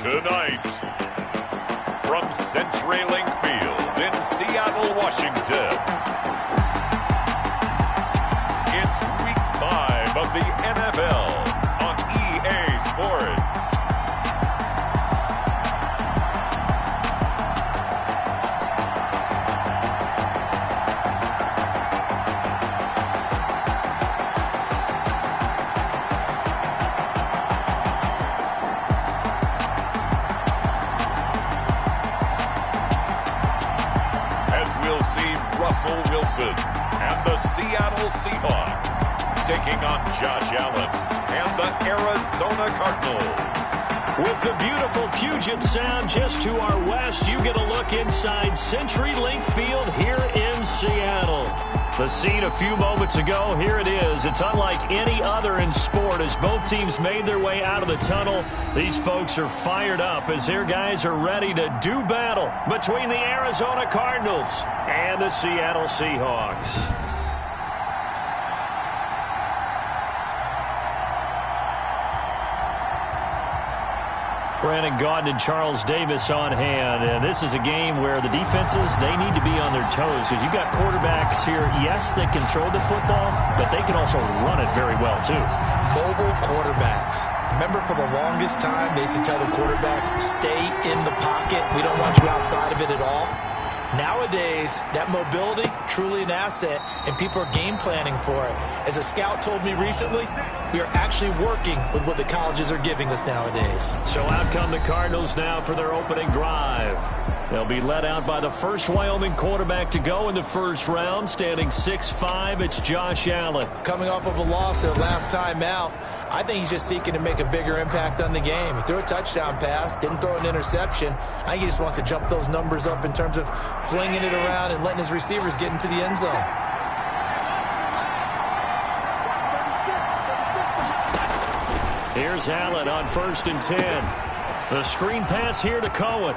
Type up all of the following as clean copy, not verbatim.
Tonight, from CenturyLink Field in Seattle, Washington, it's Week 5 of the NFL on EA Sports. Russell Wilson and the Seattle Seahawks taking on Josh Allen and the Arizona Cardinals. With the beautiful Puget Sound just to our west, you get a look inside CenturyLink Field here in Seattle. The scene a few moments ago, here it is. It's unlike any other in sport as both teams made their way out of the tunnel. These folks are fired up as their guys are ready to do battle between the Arizona Cardinals and the Seattle Seahawks. Brandon Gaudin and Charles Davis on hand. And this is a game where the defenses, they need to be on their toes because you've got quarterbacks here, yes, that can throw the football, but they can also run it very well, too. Mobile quarterbacks. Remember, for the longest time, they used to tell the quarterbacks, stay in the pocket. We don't want you outside of it at all. Nowadays, that mobility, truly an asset, and people are game planning for it. As a scout told me recently, we are actually working with what the colleges are giving us nowadays. So out come the Cardinals now for their opening drive. They'll be led out by the first Wyoming quarterback to go in the first round, standing 6'5". It's Josh Allen. Coming off of a loss their last time out, I think he's just seeking to make a bigger impact on the game. He threw a touchdown pass, didn't throw an interception. I think he just wants to jump those numbers up in terms of flinging it around and letting his receivers get into the end zone. Here's Allen on 1st and 10. The screen pass here to Cohen.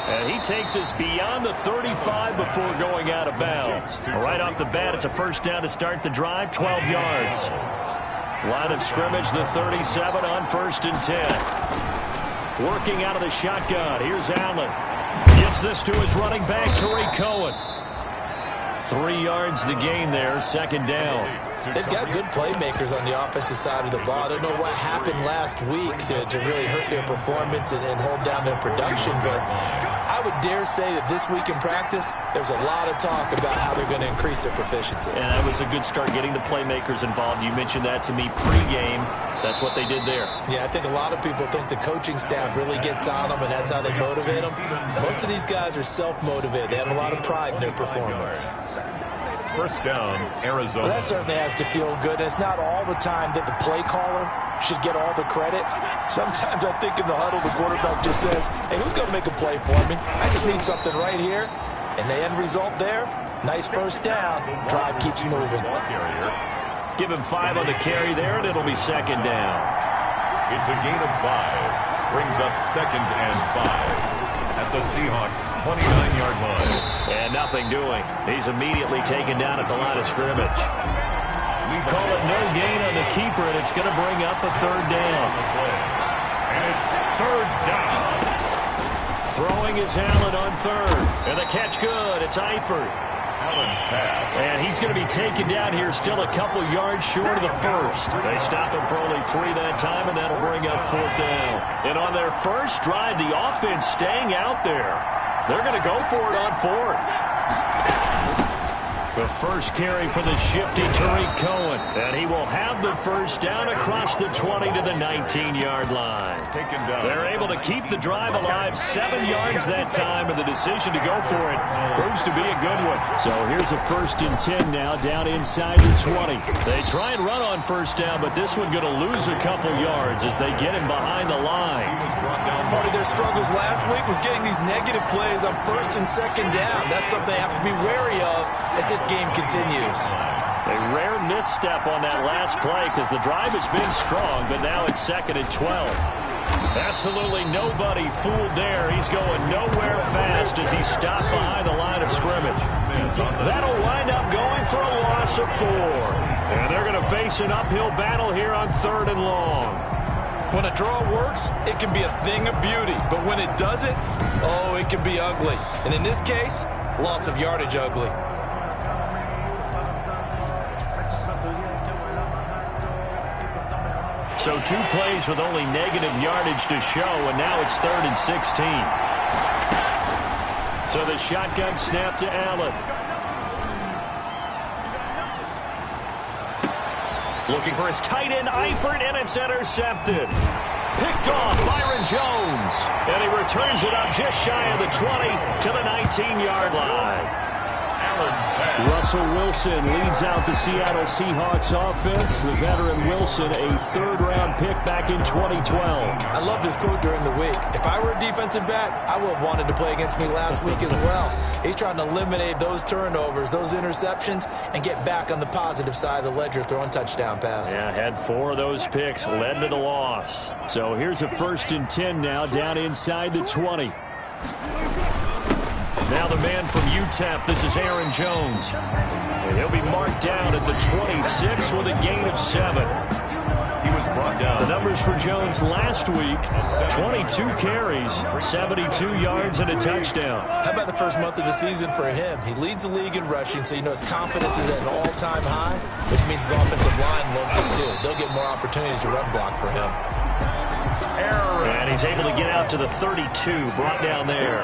And he takes us beyond the 35 before going out of bounds. Right off the bat, it's a first down to start the drive, 12 yards. Line of scrimmage, the 37 on 1st and 10. Working out of the shotgun. Here's Allen. Gets this to his running back, Tariq Cohen. 3 yards the gain there, second down. They've got good playmakers on the offensive side of the ball. I don't know what happened last week to really hurt their performance and hold down their production, but I would dare say that this week in practice, there's a lot of talk about how they're going to increase their proficiency. And that was a good start getting the playmakers involved. You mentioned that to me pregame. That's what they did there. Yeah, I think a lot of people think the coaching staff really gets on them, and that's how they motivate them. Most of these guys are self-motivated. They have a lot of pride in their performance. First down, Arizona. Well, that certainly has to feel good. It's not all the time that the play caller should get all the credit. Sometimes I think in the huddle, the quarterback just says, hey, who's going to make a play for me? I just need something right here. And the end result there, nice first down. Drive keeps moving. Give him 5 on the carry there, and it'll be second down. It's a gain of 5. Brings up 2nd and 5. At the Seahawks' 29-yard line. And nothing doing. He's immediately taken down at the line of scrimmage. We call it no gain on the keeper, and it's going to bring up a third down. And it's third down. Throwing is Allen on third. And the catch good. It's Eifert. Allen's pass. And he's going to be taken down here, still a couple yards short of the first. They stop him for only 3 that time, and that'll bring up 4th down. And on their first drive, the offense staying out there. They're going to go for it on 4th. The first carry for the shifty Tariq Cohen. And he will have the first down across the 20 to the 19-yard line. They're able to keep the drive alive 7 yards that time, and the decision to go for it proves to be a good one. So here's a 1st and 10 now down inside the 20. They try and run on first down, but this one going to lose a couple yards as they get him behind the line. Part of their struggles last week was getting these negative plays on 1st and 2nd down. That's something they have to be wary of as this game continues. A rare misstep on that last play because the drive has been strong, but now it's 2nd and 12. Absolutely nobody fooled there. He's going nowhere fast as he's stopped behind the line of scrimmage. That'll wind up going for a loss of 4. And they're going to face an uphill battle here on 3rd and long. When a draw works, it can be a thing of beauty. But when it doesn't, oh, it can be ugly. And in this case, loss of yardage ugly. So 2 plays with only negative yardage to show, and now it's 3rd and 16. So the shotgun snap to Allen. Looking for his tight end, Eifert, and it's intercepted. Picked off Byron Jones. And he returns it up just shy of the 20 to the 19-yard line. Russell Wilson leads out the Seattle Seahawks offense. The veteran Wilson, a 3rd-round pick back in 2012. I love this quote during the week. If I were a defensive back, I would have wanted to play against me last week as well. He's trying to eliminate those turnovers, those interceptions, and get back on the positive side of the ledger, throwing touchdown passes. Yeah, had 4 of those picks, led to the loss. So here's a 1st and 10 now, down inside the 20. Now the man from UTEP, this is Aaron Jones. And he'll be marked down at the 26 with a gain of 7. He was brought down. The numbers for Jones last week, 22 carries, 72 yards, and a touchdown. How about the first month of the season for him? He leads the league in rushing, so you know his confidence is at an all-time high, which means his offensive line loves it too. They'll get more opportunities to run block for him. And he's able to get out to the 32, brought down there.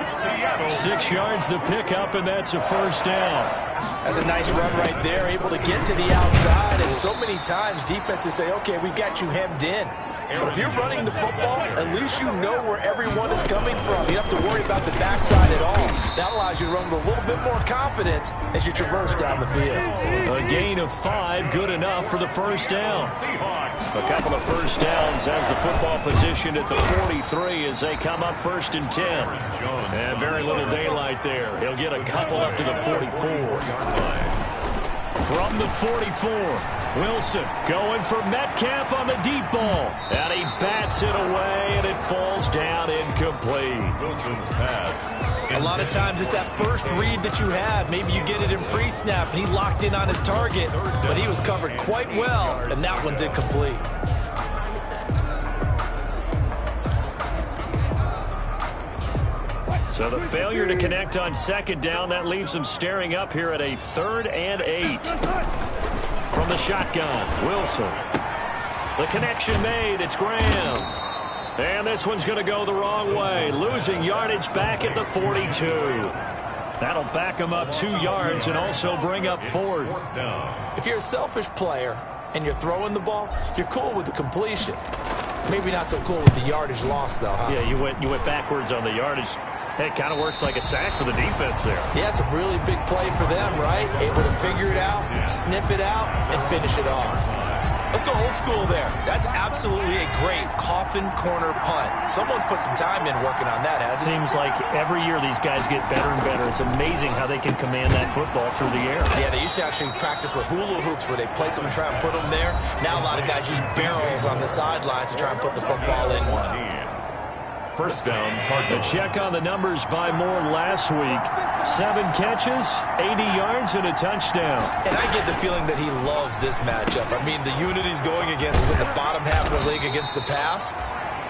6 yards the pickup, and that's a 1st down. That's a nice run right there, able to get to the outside. And so many times defenses say, okay, we've got you hemmed in. But if you're running the football, at least you know where everyone is coming from. You don't have to worry about the backside at all. That allows you to run with a little bit more confidence as you traverse down the field. A gain of 5, good enough for the 1st down. A couple of 1st downs as the football position at the 43 as they come up 1st and 10. And very little daylight there. He'll get a couple up to the 44. From the 44, Wilson going for Metcalf on the deep ball. And he bats it away, and it falls down incomplete. Wilson's pass. A lot of times it's that first read that you have. Maybe you get it in pre-snap, and he locked in on his target, but he was covered quite well, and that one's incomplete. So the failure to connect on 2nd down, that leaves them staring up here at a 3rd and 8. From the shotgun, Wilson. The connection made, it's Graham. And this one's going to go the wrong way, losing yardage back at the 42. That'll back him up 2 yards and also bring up 4th. If you're a selfish player and you're throwing the ball, you're cool with the completion. Maybe not so cool with the yardage loss, though, huh? Yeah, you went backwards on the yardage. It kind of works like a sack for the defense there. Yeah, it's a really big play for them, right? Able to figure it out, sniff it out, and finish it off. Let's go old school there. That's absolutely a great coffin corner punt. Someone's put some time in working on that, hasn't it? Seems like every year these guys get better and better. It's amazing how they can command that football through the air. Yeah, they used to actually practice with hula hoops where they place them and try and put them there. Now a lot of guys use barrels on the sidelines to try and put the football in one. 1st down, A Cardinals. check on the numbers by Moore last week. 7 catches, 80 yards, and a touchdown. And I get the feeling that he loves this matchup. I mean, the unit he's going against is in the bottom half of the league against the pass.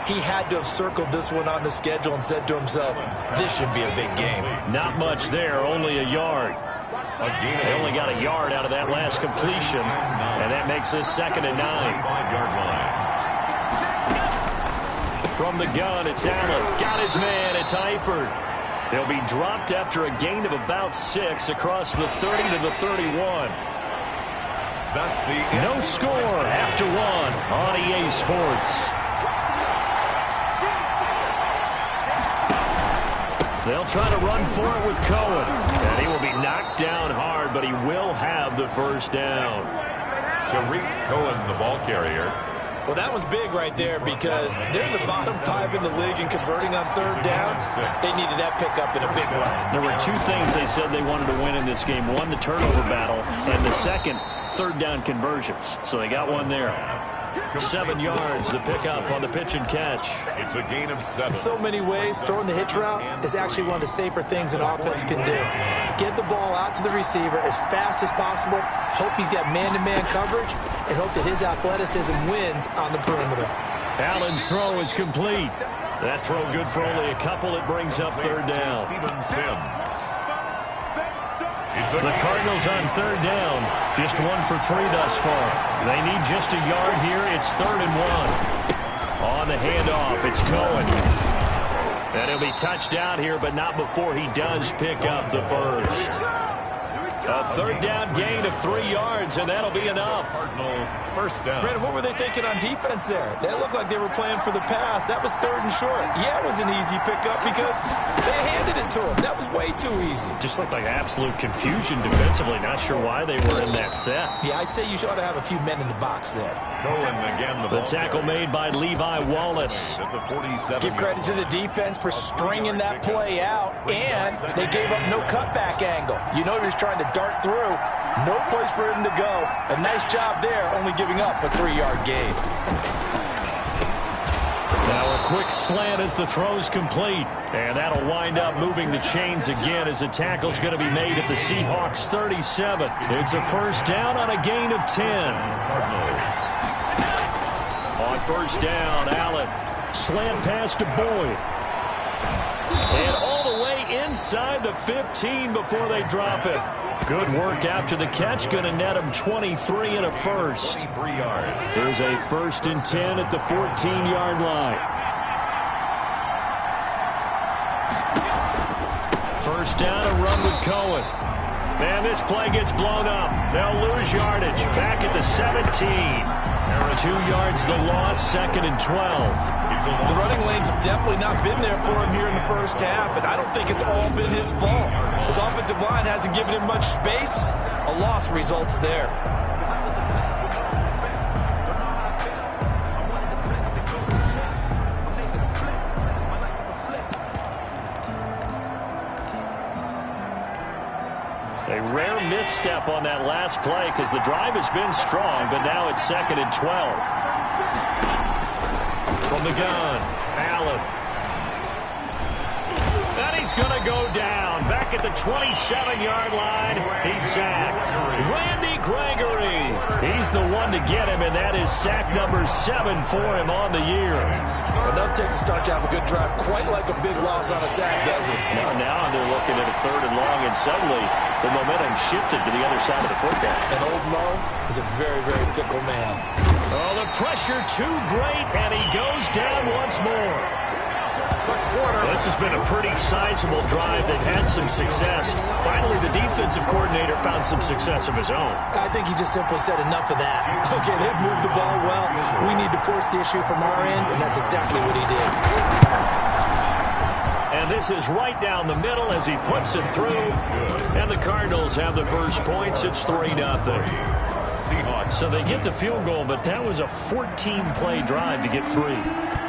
He had to have circled this one on the schedule and said to himself, this should be a big game. Not much there, only a yard. They only got a yard out of that last completion, and that makes this 2nd and 9. 5-yard line. From the gun, it's Allen. Got his man, it's Eifert. They'll be dropped after a gain of about 6 across the 30 to the 31. That's the No score after 1 on EA Sports. They'll try to run for it with Cohen. And he will be knocked down hard, but he will have the 1st down. Tariq Cohen, the ball carrier. Well, that was big right there because they're in the bottom 5 in the league and converting on 3rd down. They needed that pickup in a big way. There were 2 things they said they wanted to win in this game. One, the turnover battle, and the second, 3rd down conversions. So they got one there. 7 yards, the pickup on the pitch and catch. It's a gain of 7. In so many ways, throwing the hitch route is actually one of the safer things an offense can do. Get the ball out to the receiver as fast as possible, hope he's got man-to-man coverage, and hope that his athleticism wins on the perimeter. Allen's throw is complete. That throw good for only a couple. It brings up third down. The Cardinals on third down. Just 1 for 3 thus far. They need just a yard here. It's 3rd and 1. On the handoff, it's Cohen. And he'll be touched down here, but not before he does pick up the first. A third down gain of 3 yards, and that'll be enough. First down. Brandon, what were they thinking on defense there? They looked like they were playing for the pass. That was 3rd and short. Yeah, it was an easy pickup because they handed it to him. That was way too easy. Just looked like absolute confusion defensively. Not sure why they were in that set. Yeah, I'd say you ought to have a few men in the box there. The tackle made by Levi Wallace. Give credit to the defense for stringing that play out, and they gave up no cutback angle. You know he was trying to dart through. No place for him to go. A nice job there, only giving up a 3-yard gain. Now a quick slant as the throw's complete. And that'll wind up moving the chains again as the tackle's going to be made at the Seahawks 37. It's a first down on a gain of 10. On first down, Allen. Slant pass to Boyd. And all the way inside the 15 before they drop it. Good work after the catch. Going to net him 23 and a first. There's a 1st and 10 at the 14-yard line. First down, a run with Cohen. And this play gets blown up. They'll lose yardage. Back at the 17. 2 yards the loss, 2nd and 12. The running lanes have definitely not been there for him here in the first half, and I don't think it's all been his fault. His offensive line hasn't given him much space. A loss results there. A rare misstep on that last play because the drive has been strong, but now it's 2nd and 12. From the gun, Allen. And he's going to go down. Back at the 27-yard line, he's sacked. Randy Gregory. He's the one to get him, and that is sack number 7 for him on the year. Enough takes to start to have a good drive, quite like a big loss on a sack, doesn't it? Now they're looking at a 3rd and long, and suddenly the momentum shifted to the other side of the football. And old Mo is a very, very fickle man. Oh, the pressure too great, and he goes down once more. This has been a pretty sizable drive. They've had some success. Finally, the defensive coordinator found some success of his own. I think he just simply said enough of that. Okay, they've moved the ball well. We need to force the issue from our end, and that's exactly what he did. And this is right down the middle as he puts it through. And the Cardinals have the first points. It's 3-0. So they get the field goal, but that was a 14-play drive to get 3.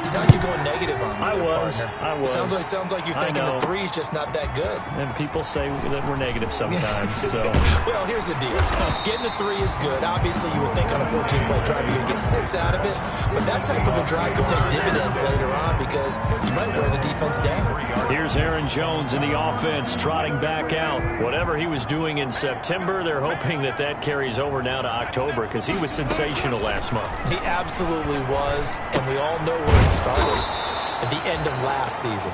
You sound like you're going negative on me. I was. Sounds like you're thinking the 3's just not that good. And people say that we're negative sometimes. So. Well, here's the deal. Getting the 3 is good. Obviously, you would think on a 14-play drive you're going to get 6 out of it. But that type of a drive could pay dividends later on because you might wear the defense down. Here's Aaron Jones in the offense trotting back out. Whatever he was doing in September, they're hoping that that carries over now to October because he was sensational last month. He absolutely was, and we all know where it started at the end of last season,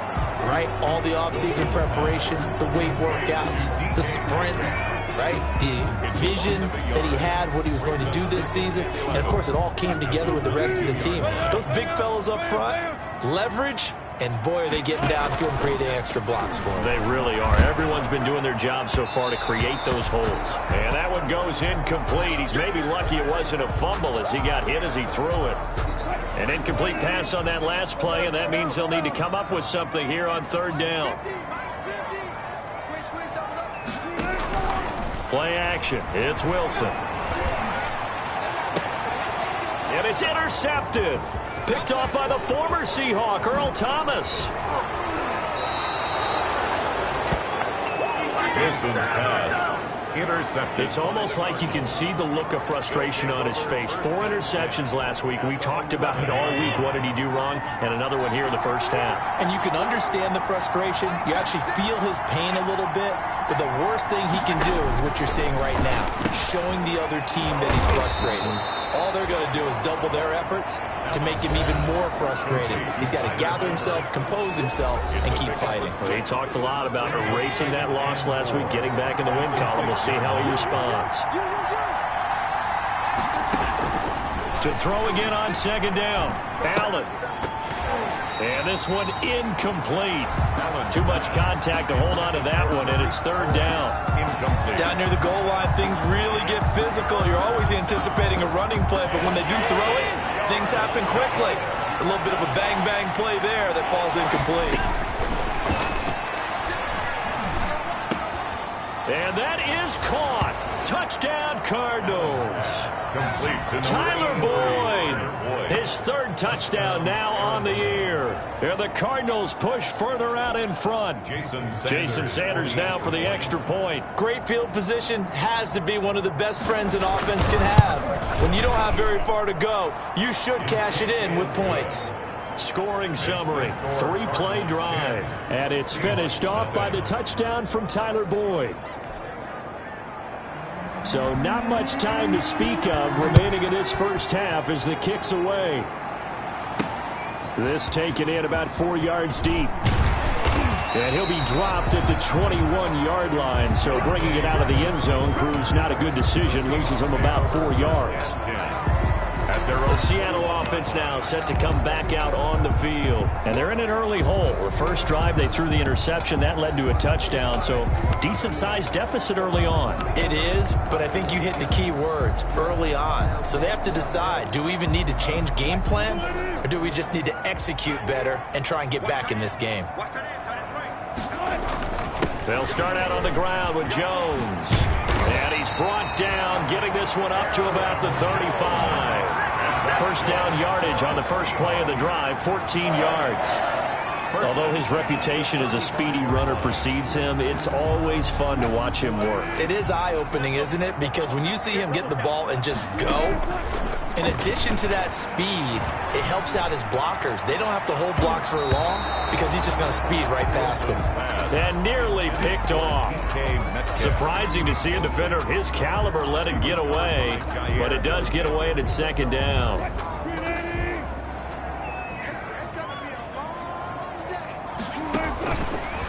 right? All the offseason preparation, the weight workouts, the sprints, right? The vision that he had, what he was going to do this season, and of course it all came together with the rest of the team. Those big fellas up front, leverage, and boy, are they getting downfield and creating extra blocks for him. They really are. Everyone's been doing their job so far to create those holes. And that one goes incomplete. He's maybe lucky it wasn't a fumble as he got hit as he threw it. An incomplete pass on that last play, and that means they'll need to come up with something here on 3rd down. Play action. It's Wilson. And it's intercepted. Picked off by the former Seahawk, Earl Thomas. Wilson's pass. Intercepted. It's almost like you can see the look of frustration on his face. 4 interceptions last week. We talked about it all week. What did he do wrong? And another one here in the first half. And you can understand the frustration. You actually feel his pain a little bit. But the worst thing he can do is what you're seeing right now, showing the other team that he's frustrated. all they're going to do is double their efforts to make him even more frustrated. He's got to gather himself, compose himself, and keep fighting. Well, he talked a lot about erasing that loss last week, getting back in the win column. We'll see how he responds. To throw again on second down. Allen. And this one incomplete. Too much contact to hold on to that one, and it's third down. Incomplete. Down near the goal line, things really get physical. You're always anticipating a running play, but when they do throw it, things happen quickly. A little bit of a bang-bang play there that falls incomplete. And that is caught. Touchdown, Cardinals. Tyler Boyd, his third touchdown now on the year. And the Cardinals push further out in front. Jason Sanders now for the extra point. Great field position has to be one of the best friends an offense can have. When you don't have very far to go, you should cash it in with points. Scoring summary, 3-play drive. And it's finished off by the touchdown from Tyler Boyd. So not much time to speak of remaining in this first half as the kick's away. This taken in about 4 yards deep. And he'll be dropped at the 21-yard line. So bringing it out of the end zone proves not a good decision. Loses him about 4 yards. The Seattle offense now set to come back out on the field. And they're in an early hole. The first drive, they threw the interception. That led to a touchdown. So decent-sized deficit early on. It is, but I think you hit the key words, early on. So they have to decide, do we even need to change game plan? Or do we just need to execute better and try and get back in this game? They'll start out on the ground with Jones. And he's brought down, getting this one up to about the 35. First down yardage on the first play of the drive, 14 yards. Although his reputation as a speedy runner precedes him, it's always fun to watch him work. It is eye-opening, isn't it? Because when you see him get the ball and just go, in addition to that speed, it helps out his blockers. They don't have to hold blocks for long because he's just going to speed right past them. And nearly picked off. Surprising to see a defender of his caliber let it get away, but it does get away and it's second down.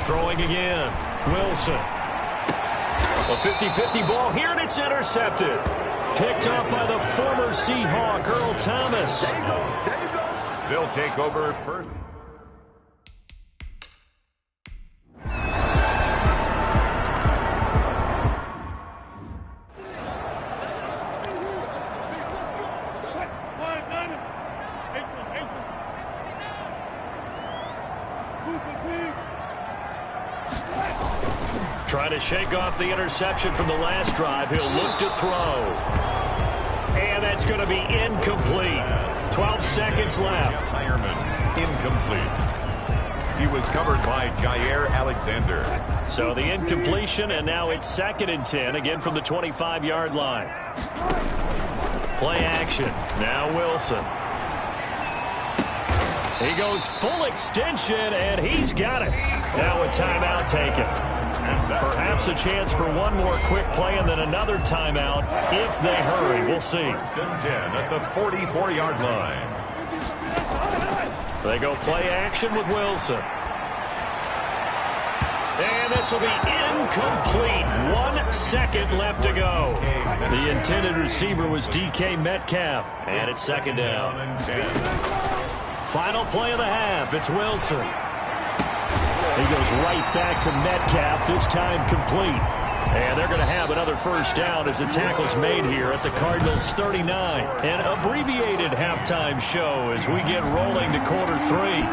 Throwing again. Wilson. A 50-50 ball here, and it's intercepted. Picked up by the former Seahawk, Earl Thomas. They'll take over first. Trying to shake off the interception from the last drive. He'll look to throw. And that's going to be incomplete. 12 seconds left. Incomplete. He was covered by Jair Alexander. So the incompletion, and now it's 2nd and 10, again from the 25-yard line. Play action. Now Wilson. He goes full extension, and he's got it. Now a timeout taken. Perhaps a chance for one more quick play and then another timeout if they hurry. We'll see. 1st and 10 at the 44-yard line. They go play action with Wilson. And this will be incomplete. 1 second left to go. The intended receiver was DK Metcalf. And it's second down. Final play of the half. It's Wilson. He goes right back to Metcalf, this time complete. And they're going to have another first down as the tackle's made here at the Cardinals' 39. An abbreviated halftime show as we get rolling to quarter 3.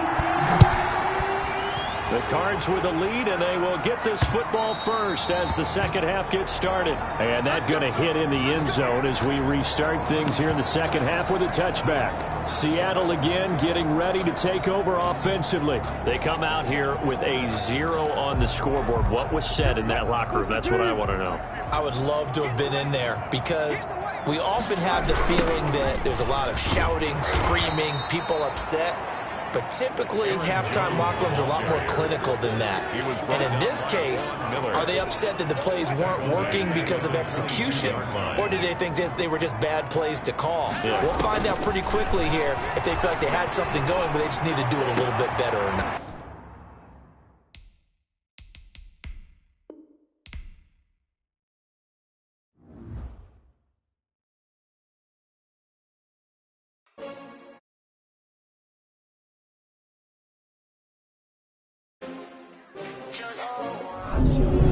The Cards with the lead, and they will get this football first as the second half gets started. And that's going to hit in the end zone as we restart things here in the second half with a touchback. Seattle again getting ready to take over offensively. They come out here with a 0 on the scoreboard. What was said in that locker room? That's what I want to know. I would love to have been in there because we often have the feeling that there's a lot of shouting, screaming, people upset. But typically, halftime locker rooms are a lot more clinical than that. And in this case, are they upset that the plays weren't working because of execution, or did they think they were just bad plays to call? Yeah. We'll find out pretty quickly here if they feel like they had something going, but they just need to do it a little bit better or not. Just